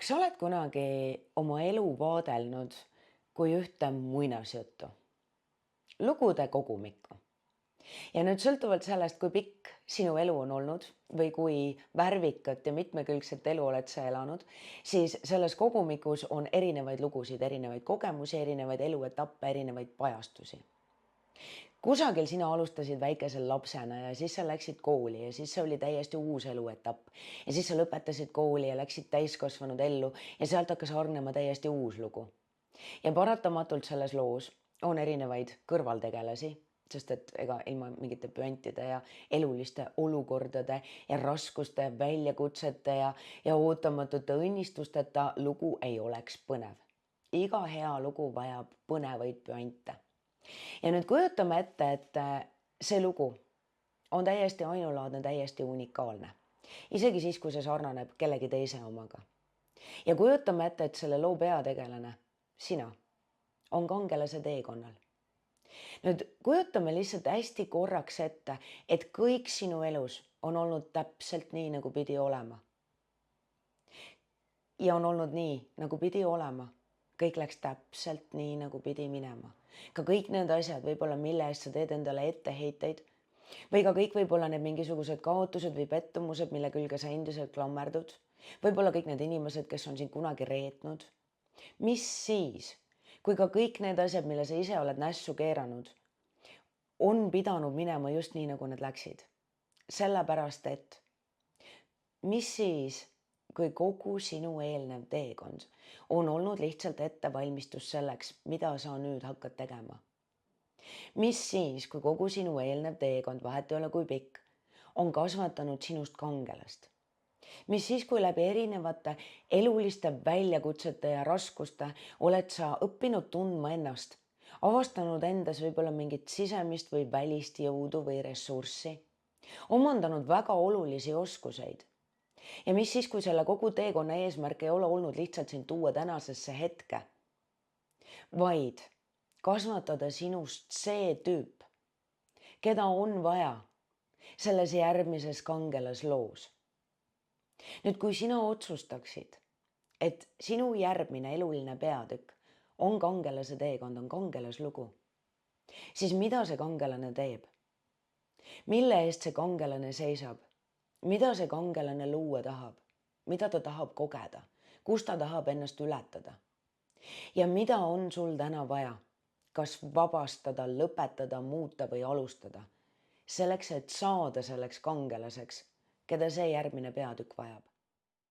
Kas sa oled kunagi oma elu vaadelnud kui ühte muinasjuttu, lugude kogumikku? Ja nüüd sõltuvalt sellest, kui pikk sinu elu on olnud või kui värvikat ja mitmekülgset elu oled sa elanud, siis selles kogumikus on erinevaid lugusid, erinevaid kogemusi, erinevaid eluetappe, erinevaid pajastusi. Kusagil sina alustasid väikesel lapsena ja siis sa läksid kooli ja siis see oli täiesti uus eluetapp. Ja siis sa lõpetasid kooli ja läksid täiskasvanud ellu ja sealt hakkas hargnema täiesti uus lugu. Ja paratamatult selles loos on erinevaid kõrvaltegelasi, sest et ega ilma mingite püantide ja eluliste olukordade ja raskuste, väljakutsete ja ootamatute õnnistusteta lugu ei oleks põnev. Iga hea lugu vajab põnevaid püante. Ja nüüd kujutame ette, et see lugu on täiesti ainulaadne, täiesti unikaalne. Isegi siis, kui see sarnaneb kellegi teise omaga. Ja kujutame ette, et selle loo peategelane, sina, on kangelase teekonnal. Nüüd kujutame lihtsalt hästi korraks ette, et kõik sinu elus on olnud täpselt nii, nagu pidi olema. Ja on olnud nii, nagu pidi olema. Kõik läks täpselt nii, nagu pidi minema. Ka kõik need asjad võib-olla, mille eest sa teed endale etteheiteid või ka kõik võib-olla need mingisugused kaotused või pettumused, mille külge sa endiselt klammerdud. Võib-olla kõik need inimesed, kes on sind kunagi reetnud. Mis siis, kui ka kõik need asjad, mille sa ise oled nässu keeranud, on pidanud minema just nii, nagu need läksid? Sellepärast, et mis siis, kui kogu sinu eelnev teekond on olnud lihtsalt ettevalmistus selleks, mida sa nüüd hakkad tegema? Mis siis, kui kogu sinu eelnev teekond, vahet ei ole kui pikk, on kasvatanud sinust kangelast? Mis siis, kui läbi erinevate eluliste väljakutsete ja raskuste oled sa õppinud tundma ennast, avastanud endas võib-olla mingit sisemist või välist jõudu või ressurssi, omandanud väga olulisi oskuseid? Ja mis siis, kui selle kogu teekonna eesmärk ei ole olnud lihtsalt sind tuua tänasesse hetke, vaid kasvatada sinust see tüüp, keda on vaja selles järgmises kangelasloos. Nüüd, kui sina otsustaksid, et sinu järgmine eluline peatükk on kangelase teekond, on kangelaslugu, siis mida see kangelane teeb? Mille eest see kangelane seisab? Mida see kangelane luua tahab? Mida ta tahab kogeda? Kus ta tahab ennast ületada? Ja mida on sul täna vaja? Kas vabastada, lõpetada, muuta või alustada? Selleks, et saada selleks kangelaseks, keda see järgmine peatükk vajab.